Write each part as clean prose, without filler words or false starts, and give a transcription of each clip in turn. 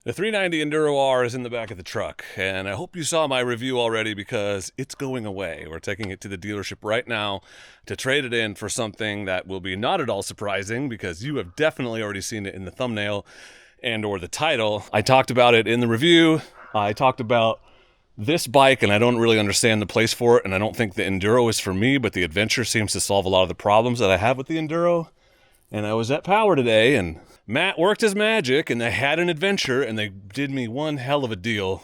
The 390 Enduro R is in the back of the truck, and I hope you saw my review already because it's going away. We're taking it to the dealership right now to trade it in for something that will be not at all surprising because you have definitely already seen it in the thumbnail and or the title. I talked about it in the review. I talked about this bike, and I don't really understand the place for it, and I don't think the Enduro is for me, but the Adventure seems to solve a lot of the problems that I have with the Enduro. And I was at Power today, and Matt worked his magic, and they had an Adventure, and they did me one hell of a deal.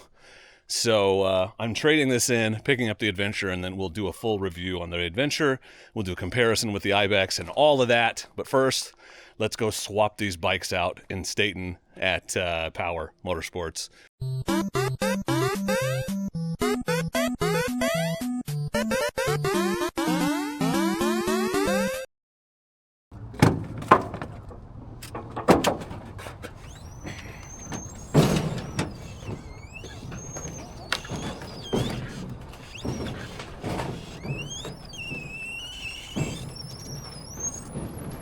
So I'm trading this in, picking up the Adventure, and then we'll do a full review on the Adventure. We'll do a comparison with the Ibex and all of that. But first, let's go swap these bikes out in Staten at Power Motorsports.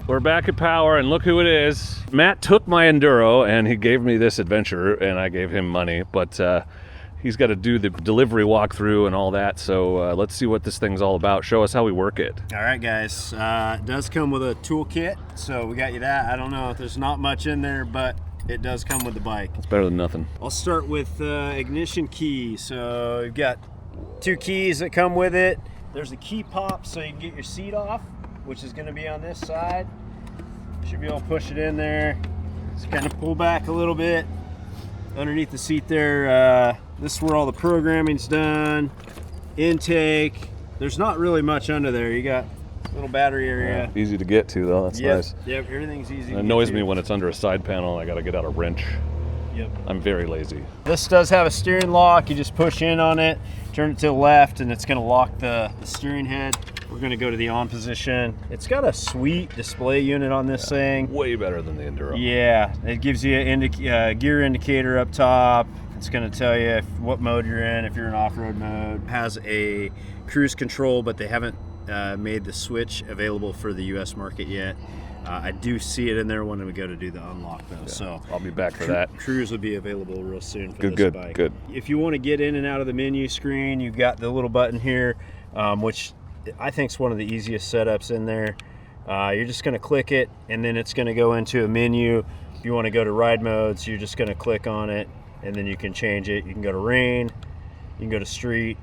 We're back at Power, and look who it is. Matt took my Enduro, and he gave me this Adventure, and I gave him money, but he's got to do the delivery walkthrough and all that, so let's see what this thing's all about. Show us how we work it. All right, guys. It does come with a toolkit, so we got you that. I don't know if there's not much in there, but it does come with the bike. It's better than nothing. I'll start with ignition key. So you've got two keys that come with it. There's a key pop so you can get your seat off, which is going to be on this side. Should be able to push it in there. Just kind of pull back a little bit underneath the seat there. This is where all the programming's done. Intake. There's not really much under there. You got a little battery area. Yeah, easy to get to, though. That's nice. Yep, everything's easy. It annoys me when it's under a side panel and I got to get out a wrench. Yep. I'm very lazy. This does have a steering lock. You just push in on it, turn it to the left, and it's going to lock the steering head. We're going to go to the on position. It's got a sweet display unit on this thing. Way better than the Enduro. Yeah, it gives you a gear indicator up top. It's going to tell you what mode you're in, if you're in off-road mode. It has a cruise control, but they haven't made the switch available for the US market yet. I do see it in there when we go to do the unlock, though. Yeah, so I'll be back for that. Cruise will be available real soon for this bike. Good. If you want to get in and out of the menu screen, you've got the little button here, which I think is one of the easiest setups in there. You're just going to click it, and then it's going to go into a menu. If you want to go to ride modes, you're just going to click on it, and then you can change it. You can go to rain, you can go to street,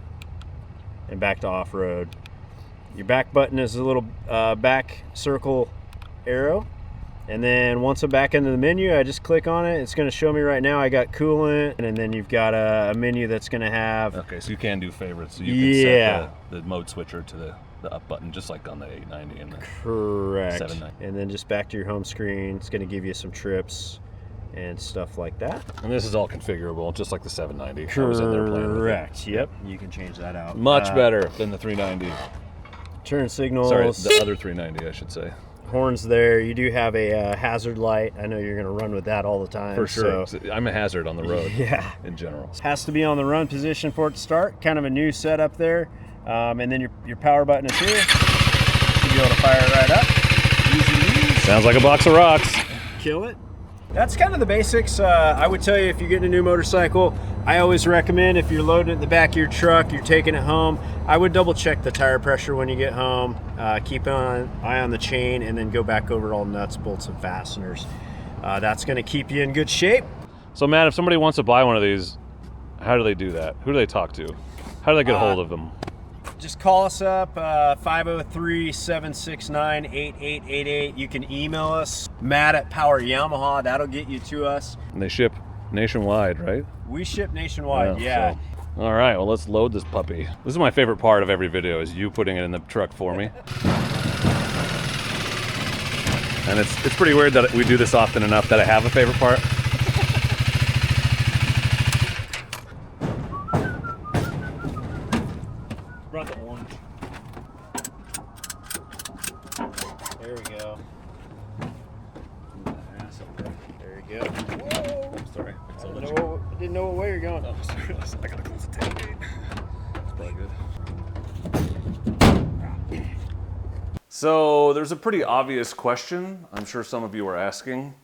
and back to off-road. Your back button is a little back circle arrow, and then once I'm back into the menu, I just click on it. It's going to show me right now I got coolant, and then you've got a menu that's going to have... Okay, so you can do favorites. So you can set the mode switcher to the up button, just like on the 890 and the Correct. 790. And then just back to your home screen. It's going to give you some trips and stuff like that. And this is all configurable, just like the 790. I was in there playing with it. Correct. Yep. You can change that out. Much better than the 390. Turn signals. Sorry, the other 390, I should say. Horns there. You do have a hazard light. I know you're going to run with that all the time. For sure. So. I'm a hazard on the road. Yeah. In general. Has to be on the run position for it to start. Kind of a new setup there. And then your power button is here. Should be able to fire it right up. Easy. Sounds like a box of rocks. Kill it. That's kind of the basics. I would tell you, if you're getting a new motorcycle, I always recommend, if you're loading it in the back of your truck, you're taking it home, I would double check the tire pressure when you get home. Keep an eye on the chain, and then go back over all nuts, bolts, and fasteners. That's going to keep you in good shape. So Matt, if somebody wants to buy one of these, how do they do that? Who do they talk to? How do they get a hold of them? Just call us up, 503-769-8888. You can email us, Matt at Power Yamaha. That'll get you to us. And they ship nationwide, right? We ship nationwide, yeah. So, all right, well, let's load this puppy. This is my favorite part of every video, is you putting it in the truck for me. And it's pretty weird that we do this often enough that I have a favorite part. Run the orange. There we go. There you go. Whoa! I'm sorry. I didn't know what way you're going. Oh, sorry. I gotta close the tailgate. That's probably good. So there's a pretty obvious question I'm sure some of you are asking,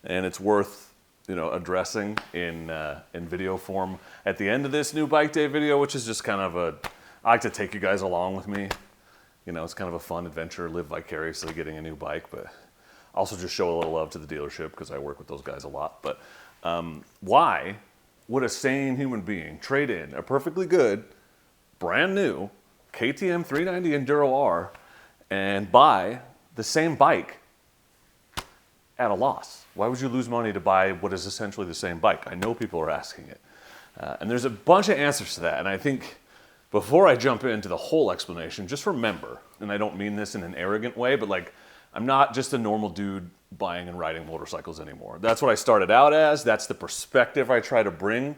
and it's worth addressing in video form at the end of this new bike day video, which is just kind of I like to take you guys along with me. It's kind of a fun adventure, live vicariously getting a new bike, but also just show a little love to the dealership because I work with those guys a lot. But why would a sane human being trade in a perfectly good, brand new KTM 390 Enduro R and buy the same bike at a loss? Why would you lose money to buy what is essentially the same bike? I know people are asking it. And there's a bunch of answers to that. And I think before I jump into the whole explanation, just remember, and I don't mean this in an arrogant way, but like, I'm not just a normal dude buying and riding motorcycles anymore. That's what I started out as. That's the perspective I try to bring.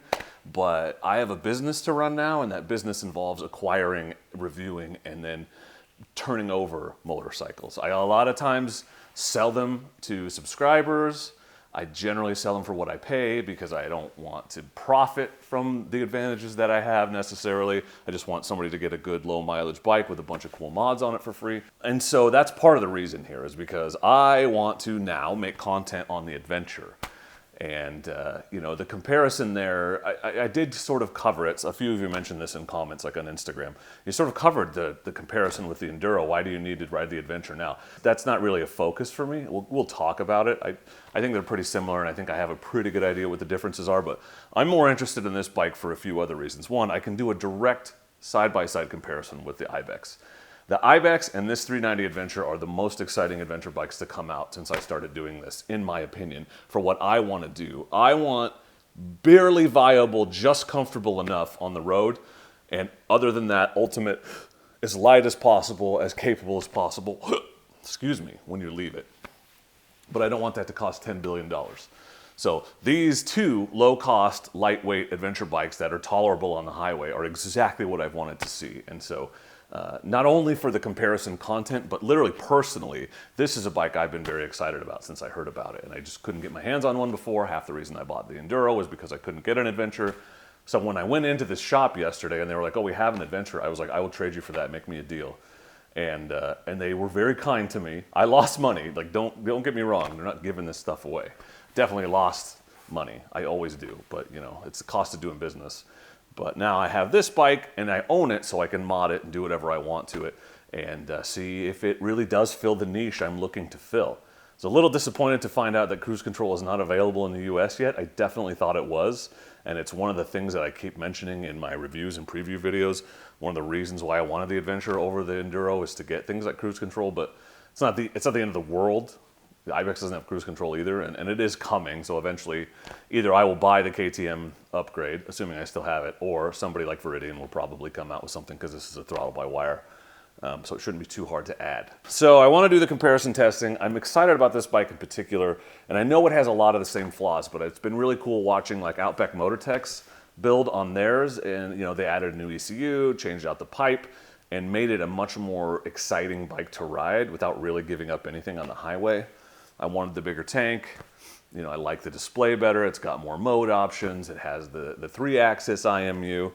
But I have a business to run now, and that business involves acquiring, reviewing, and then turning over motorcycles. I a lot of times sell them to subscribers. I generally sell them for what I pay because I don't want to profit from the advantages that I have necessarily. I just want somebody to get a good low mileage bike with a bunch of cool mods on it for free. And so that's part of the reason here, is because I want to now make content on the adventure. And, the comparison there, I did sort of cover it. A few of you mentioned this in comments, like on Instagram. You sort of covered the comparison with the Enduro. Why do you need to ride the adventure now? That's not really a focus for me. We'll talk about it. I think they're pretty similar, and I think I have a pretty good idea what the differences are, but I'm more interested in this bike for a few other reasons. One, I can do a direct side-by-side comparison with the Ibex. The Ibex and this 390 Adventure are the most exciting adventure bikes to come out since I started doing this, in my opinion, for what I want to do. I want barely viable, just comfortable enough on the road, and other than that, ultimate, as light as possible, as capable as possible, excuse me, when you leave it. But I don't want that to cost $10 billion. So these two low-cost, lightweight adventure bikes that are tolerable on the highway are exactly what I've wanted to see. And so not only for the comparison content, but literally personally, this is a bike I've been very excited about since I heard about it. And I just couldn't get my hands on one before. Half the reason I bought the Enduro was because I couldn't get an adventure. So when I went into this shop yesterday and they were like, oh, we have an adventure, I was like, I will trade you for that. Make me a deal. And they were very kind to me. I lost money. Like, don't get me wrong. They're not giving this stuff away. Definitely lost money. I always do. But, it's the cost of doing business. But now I have this bike and I own it, so I can mod it and do whatever I want to it and see if it really does fill the niche I'm looking to fill. I was a little disappointed to find out that cruise control is not available in the US yet. I definitely thought it was, and it's one of the things that I keep mentioning in my reviews and preview videos. One of the reasons why I wanted the Adventure over the Enduro is to get things like cruise control, but it's not the end of the world. The Ibex doesn't have cruise control either, and it is coming, so eventually either I will buy the KTM upgrade, assuming I still have it, or somebody like Viridian will probably come out with something because this is a throttle-by-wire, so it shouldn't be too hard to add. So I want to do the comparison testing. I'm excited about this bike in particular, and I know it has a lot of the same flaws, but it's been really cool watching like Outback Motortech's build on theirs, and they added a new ECU, changed out the pipe, and made it a much more exciting bike to ride without really giving up anything on the highway. I wanted the bigger tank. I like the display better. It's got more mode options. It has the 3-axis IMU.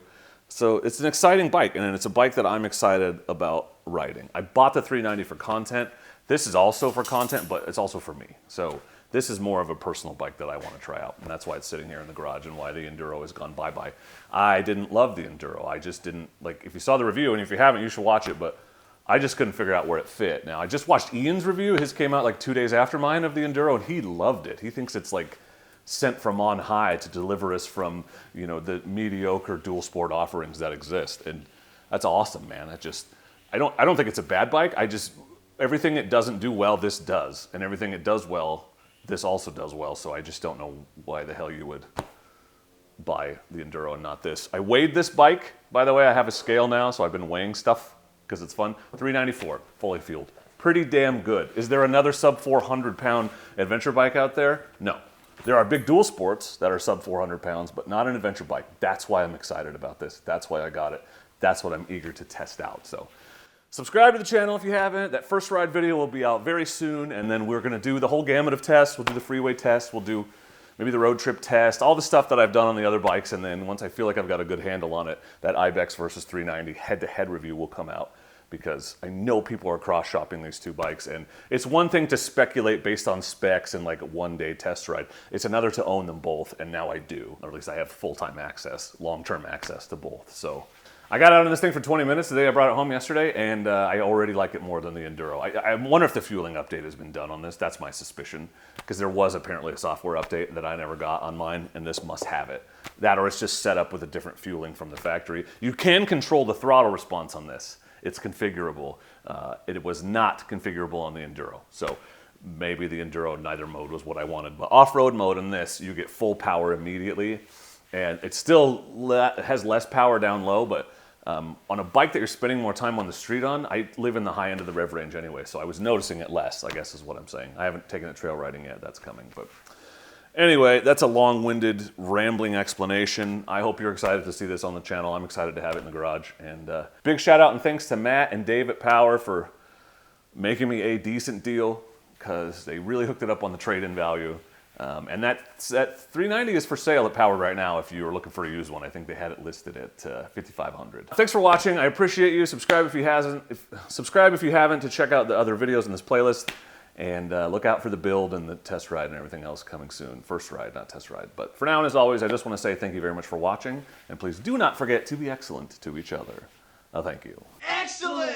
So it's an exciting bike, and it's a bike that I'm excited about riding. I bought the 390 for content. This is also for content, but it's also for me. So this is more of a personal bike that I want to try out, and that's why it's sitting here in the garage and why the Enduro has gone bye-bye. I didn't love the Enduro. I just didn't, if you saw the review, and if you haven't, you should watch it, but I just couldn't figure out where it fit. Now, I just watched Ian's review. His came out like 2 days after mine of the Enduro, and he loved it. He thinks it's like sent from on high to deliver us from, the mediocre dual sport offerings that exist. And that's awesome, man. I don't think it's a bad bike. Everything it doesn't do well, this does. And everything it does well, this also does well. So I just don't know why the hell you would buy the Enduro and not this. I weighed this bike. By the way, I have a scale now, so I've been weighing stuff because it's fun. 394, fully fueled. Pretty damn good. Is there another sub 400 pound adventure bike out there? No. There are big dual sports that are sub 400 pounds, but not an adventure bike. That's why I'm excited about this. That's why I got it. That's what I'm eager to test out. So subscribe to the channel if you haven't. That first ride video will be out very soon, and then we're gonna do the whole gamut of tests. We'll do the freeway test, we'll do maybe the road trip test, all the stuff that I've done on the other bikes, and then once I feel like I've got a good handle on it, that Ibex versus 390 head-to-head review will come out. because I know people are cross-shopping these two bikes, and it's one thing to speculate based on specs and like a one-day test ride. It's another to own them both, and now I do, or at least I have full-time access, long-term access to both. So I got out on this thing for 20 minutes the day I brought it home yesterday, and I already like it more than the Enduro. I wonder if the fueling update has been done on this. That's my suspicion, because there was apparently a software update that I never got on mine, and this must have it. That, or it's just set up with a different fueling from the factory. You can control the throttle response on this. It's configurable. It was not configurable on the Enduro. So maybe the Enduro neither mode was what I wanted. But off-road mode in this, you get full power immediately. And it still has less power down low, but on a bike that you're spending more time on the street on, I live in the high end of the rev range anyway, so I was noticing it less, I guess is what I'm saying. I haven't taken it trail riding yet, that's coming. But anyway, that's a long-winded, rambling explanation. I hope you're excited to see this on the channel. I'm excited to have it in the garage. And big shout out and thanks to Matt and Dave at Power for making me a decent deal, because they really hooked it up on the trade-in value. And that 390 is for sale at Power right now if you're looking for a used one. I think they had it listed at $5,500. Thanks for watching. I appreciate you. Subscribe if you haven't to check out the other videos in this playlist. And look out for the build and the test ride and everything else coming soon. First ride, not test ride. But for now, and as always, I just want to say thank you very much for watching. And please do not forget to be excellent to each other. Thank you. Excellent!